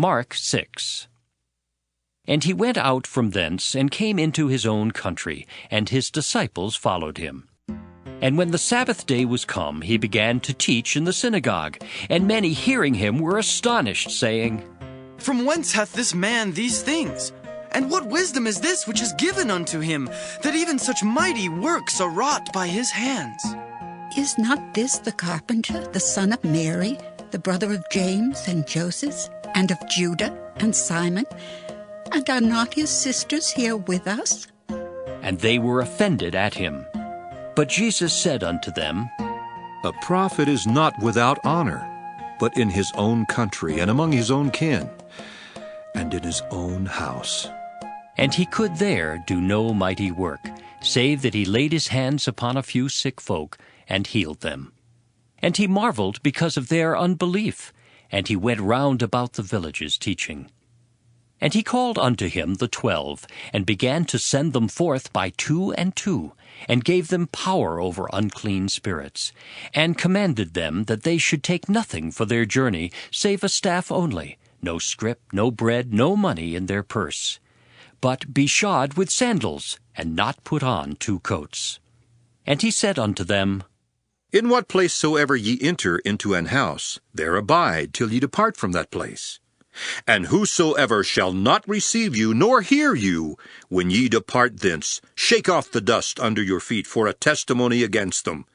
Mark 6. And he went out from thence, and came into his own country, and his disciples followed him. And when the Sabbath day was come, he began to teach in the synagogue, and many hearing him were astonished, saying, From whence hath this man these things? And what wisdom is this which is given unto him, that even such mighty works are wrought by his hands? Is not this the carpenter, the son of Mary, the brother of James and Joseph, and of Judah and Simon? And are not his sisters here with us? And they were offended at him. But Jesus said unto them, A prophet is not without honor, but in his own country, and among his own kin, and in his own house. And he could there do no mighty work, save that he laid his hands upon a few sick folk, and healed them. And he marveled because of their unbelief, and he went round about the villages teaching. And he called unto him the 12, and began to send them forth by 2 and 2, and gave them power over unclean spirits, and commanded them that they should take nothing for their journey, save a staff only, no scrip, no bread, no money in their purse, but be shod with sandals, and not put on 2 coats. And he said unto them, In what place soever ye enter into an house, there abide till ye depart from that place. And whosoever shall not receive you, nor hear you, when ye depart thence, shake off the dust under your feet for a testimony against them.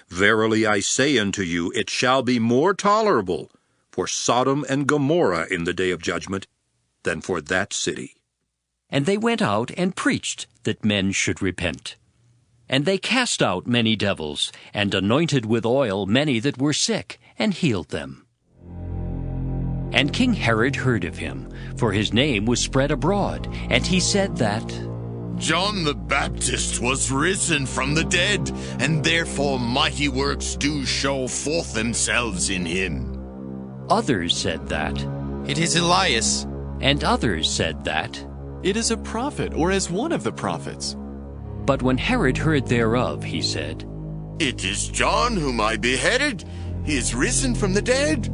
Verily I say unto you, it shall be more tolerable for Sodom and Gomorrah in the day of judgment than for that city. And they went out and preached that men should repent. And they cast out many devils, and anointed with oil many that were sick, and healed them. And King Herod heard of him, for his name was spread abroad, and he said that John the Baptist was risen from the dead, and therefore mighty works do show forth themselves in him. Others said that, It is Elias. and others said that. It is a prophet, or as one of the prophets. But when Herod heard thereof, he said, It is John whom I beheaded. He is risen from the dead.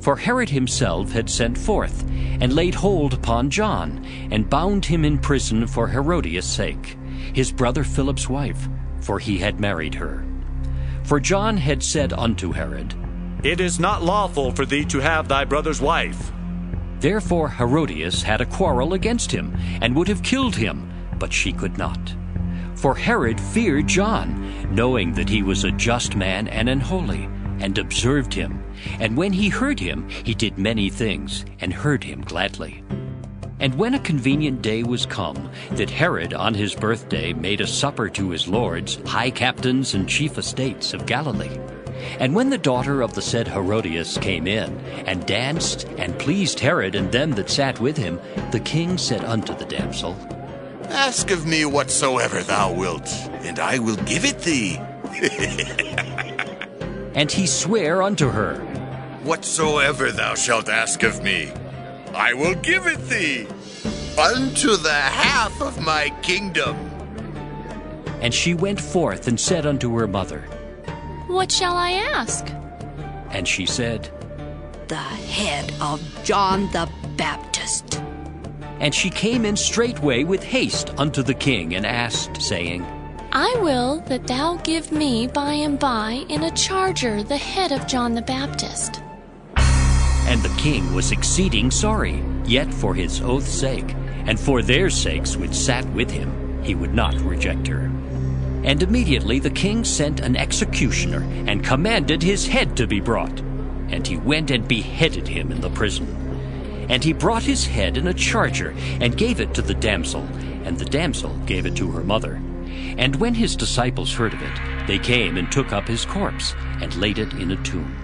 For Herod himself had sent forth, and laid hold upon John, and bound him in prison for Herodias' sake, his brother Philip's wife, for he had married her. For John had said unto Herod, It is not lawful for thee to have thy brother's wife. Therefore Herodias had a quarrel against him, and would have killed him, but she could not. For Herod feared John, knowing that he was a just man and an holy, and observed him. And when he heard him, he did many things, and heard him gladly. And when a convenient day was come, that Herod on his birthday made a supper to his lords, high captains and chief estates of Galilee. And when the daughter of the said Herodias came in, and danced, and pleased Herod and them that sat with him, the king said unto the damsel, Ask of me whatsoever thou wilt, and I will give it thee. And he sware unto her, Whatsoever thou shalt ask of me, I will give it thee, unto the half of my kingdom. And she went forth and said unto her mother, What shall I ask? And she said, The head of John the Baptist. And she came in straightway with haste unto the king, and asked, saying, I will that thou give me by and by in a charger the head of John the Baptist. And the king was exceeding sorry, yet for his oath's sake, and for their sakes which sat with him, he would not reject her. And immediately the king sent an executioner, and commanded his head to be brought. And he went and beheaded him in the prison. And he brought his head in a charger, and gave it to the damsel, and the damsel gave it to her mother. And when his disciples heard of it, they came and took up his corpse, and laid it in a tomb.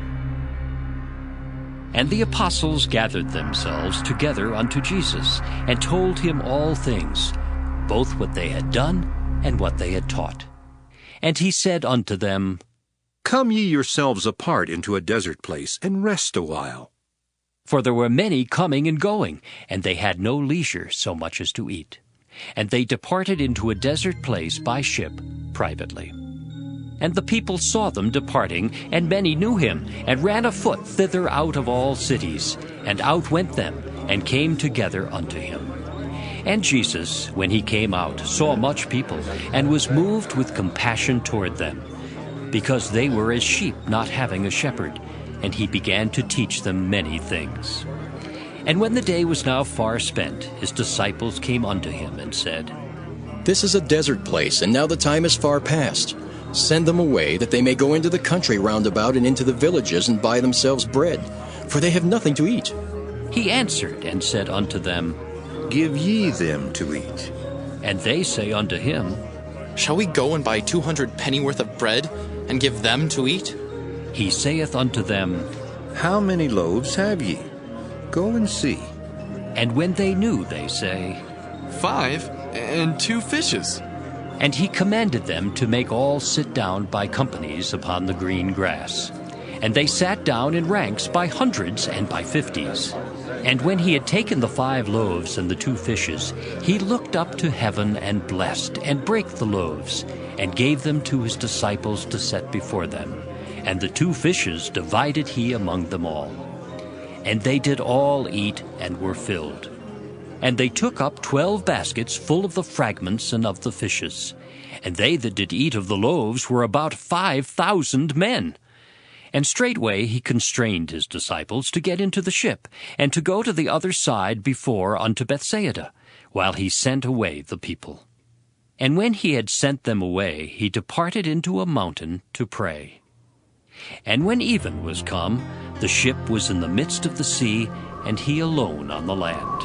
And the apostles gathered themselves together unto Jesus, and told him all things, both what they had done and what they had taught. And he said unto them, Come ye yourselves apart into a desert place, and rest a while. For there were many coming and going, and they had no leisure so much as to eat. And they departed into a desert place by ship privately. And the people saw them departing, and many knew him, and ran afoot thither out of all cities. And out went them, and came together unto him. And Jesus, when he came out, saw much people, and was moved with compassion toward them, because they were as sheep not having a shepherd, and he began to teach them many things. And when the day was now far spent, his disciples came unto him, and said, This is a desert place, and now the time is far past. Send them away, that they may go into the country round about and into the villages, and buy themselves bread, for they have nothing to eat. He answered and said unto them, Give ye them to eat. And they say unto him, Shall we go and buy 200 pennyworth of bread, and give them to eat? He saith unto them, How many loaves have ye? Go and see. And when they knew, they say, 5, and 2 fishes. And he commanded them to make all sit down by companies upon the green grass. And they sat down in ranks by hundreds and by 50s. And when he had taken the 5 loaves and the 2 fishes, he looked up to heaven and blessed, and brake the loaves, and gave them to his disciples to set before them. And the 2 fishes divided he among them all. And they did all eat, and were filled. And they took up 12 baskets full of the fragments and of the fishes. And they that did eat of the loaves were about 5,000 men. And straightway he constrained his disciples to get into the ship, and to go to the other side before unto Bethsaida, while he sent away the people. And when he had sent them away, he departed into a mountain to pray. And when even was come, the ship was in the midst of the sea, and he alone on the land.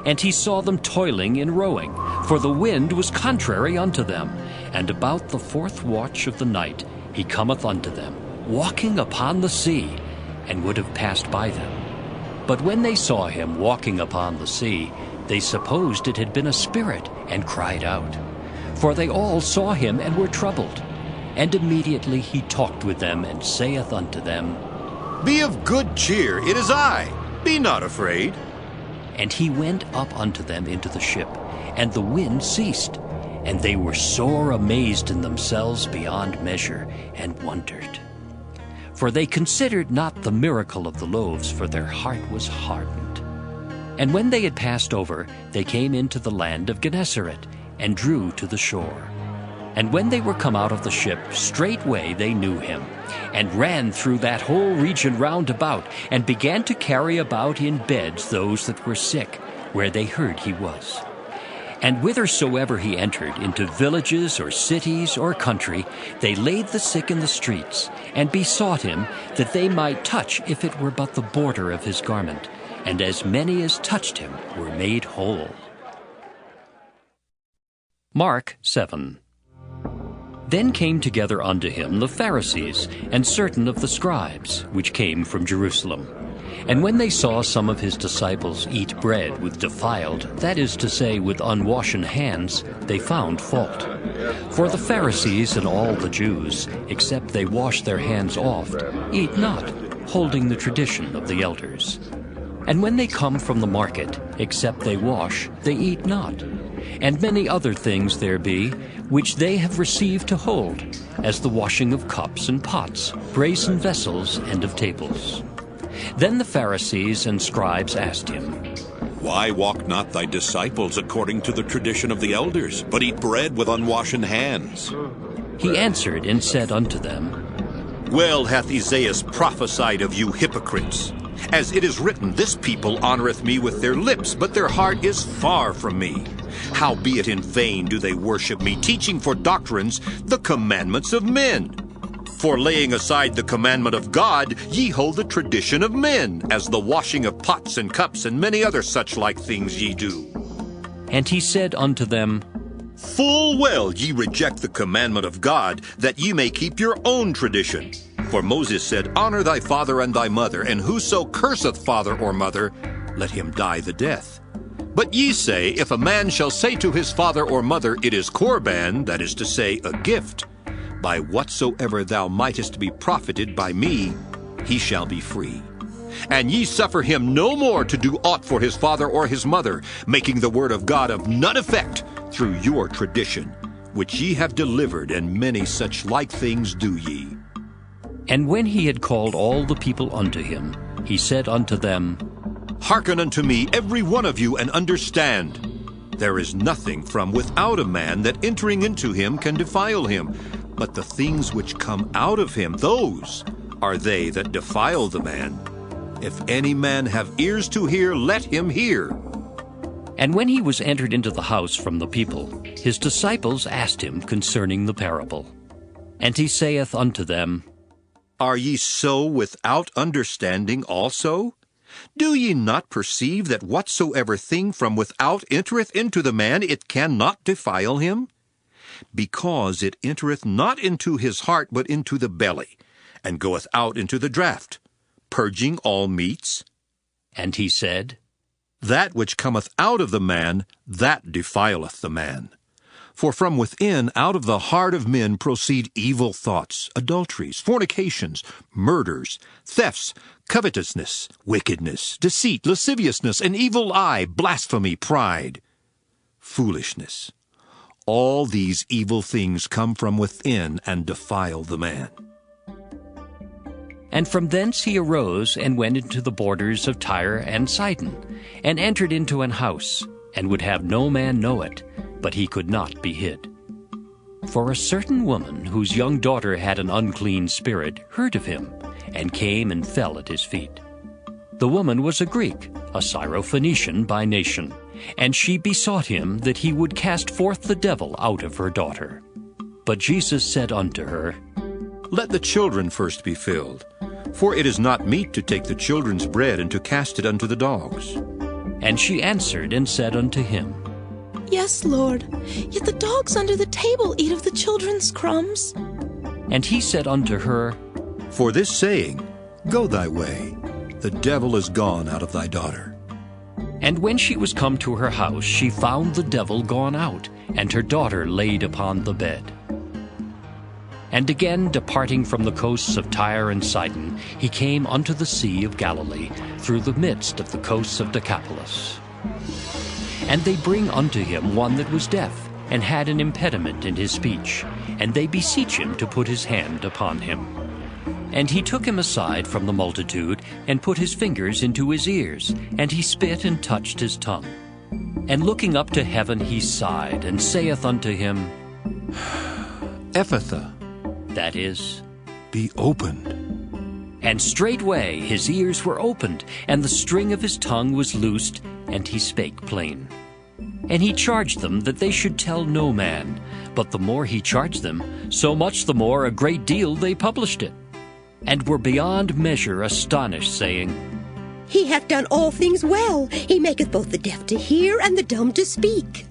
And he saw them toiling in rowing, for the wind was contrary unto them. And about the 4th watch of the night he cometh unto them, walking upon the sea, and would have passed by them. But when they saw him walking upon the sea, they supposed it had been a spirit, and cried out. For they all saw him, and were troubled. And immediately he talked with them, and saith unto them, Be of good cheer, it is I. Be not afraid. And he went up unto them into the ship, and the wind ceased. And they were sore amazed in themselves beyond measure, and wondered. For they considered not the miracle of the loaves, for their heart was hardened. And when they had passed over, they came into the land of Gennesaret, and drew to the shore. And when they were come out of the ship, straightway they knew him, and ran through that whole region round about, and began to carry about in beds those that were sick, where they heard he was. And whithersoever he entered, into villages or cities or country, they laid the sick in the streets, and besought him that they might touch, if it were but the border of his garment. And as many as touched him were made whole. Mark 7. Then came together unto him the Pharisees, and certain of the scribes, which came from Jerusalem. And when they saw some of his disciples eat bread with defiled, that is to say, with unwashen hands, they found fault. For the Pharisees and all the Jews, except they wash their hands oft, eat not, holding the tradition of the elders. And when they come from the market, except they wash, they eat not. And many other things there be, which they have received to hold, as the washing of cups and pots, brazen vessels, and of tables. Then the Pharisees and scribes asked him, Why walk not thy disciples according to the tradition of the elders, but eat bread with unwashen hands? He answered and said unto them, Well hath Esaias prophesied of you hypocrites. As it is written, This people honoreth me with their lips, but their heart is far from me. Howbeit in vain do they worship me, teaching for doctrines the commandments of men. For laying aside the commandment of God, ye hold the tradition of men, as the washing of pots and cups, and many other such like things ye do. And he said unto them, Full well ye reject the commandment of God, that ye may keep your own tradition. For Moses said, Honor thy father and thy mother, and whoso curseth father or mother, let him die the death. But ye say, If a man shall say to his father or mother, It is Corban, that is to say, a gift, by whatsoever thou mightest be profited by me, he shall be free. And ye suffer him no more to do aught for his father or his mother, making the word of God of none effect through your tradition. which ye have delivered, and many such like things do ye. And when he had called all the people unto him, he said unto them, Hearken unto me, every one of you, and understand. There is nothing from without a man that entering into him can defile him, but the things which come out of him, those are they that defile the man. If any man have ears to hear, let him hear. And when he was entered into the house from the people, his disciples asked him concerning the parable. And he saith unto them, Are ye so without understanding also? Do ye not perceive that whatsoever thing from without entereth into the man, it cannot defile him? Because it entereth not into his heart, but into the belly, and goeth out into the draught, purging all meats? And he said, That which cometh out of the man, that defileth the man. For from within, out of the heart of men, proceed evil thoughts, adulteries, fornications, murders, thefts, covetousness, wickedness, deceit, lasciviousness, an evil eye, blasphemy, pride, foolishness. All these evil things come from within and defile the man. And from thence he arose and went into the borders of Tyre and Sidon, and entered into an house, and would have no man know it, but he could not be hid. For a certain woman, whose young daughter had an unclean spirit, heard of him, and came and fell at his feet. The woman was a Greek, a Syrophoenician by nation, and she besought him that he would cast forth the devil out of her daughter. But Jesus said unto her, Let the children first be filled, for it is not meet to take the children's bread and to cast it unto the dogs. And she answered and said unto him, Yes, Lord, yet the dogs under the table eat of the children's crumbs. And he said unto her, For this saying, Go thy way, the devil is gone out of thy daughter. And when she was come to her house, she found the devil gone out, and her daughter laid upon the bed. And again, departing from the coasts of Tyre and Sidon, he came unto the sea of Galilee, through the midst of the coasts of Decapolis. And they bring unto him one that was deaf, and had an impediment in his speech, and they beseech him to put his hand upon him. And he took him aside from the multitude, and put his fingers into his ears, and he spit and touched his tongue. And looking up to heaven he sighed, and saith unto him, Ephphatha, that is, be opened. And straightway his ears were opened, and the string of his tongue was loosed, and he spake plain. And he charged them that they should tell no man. But the more he charged them, so much the more a great deal they published it, and were beyond measure astonished, saying, He hath done all things well. He maketh both the deaf to hear and the dumb to speak.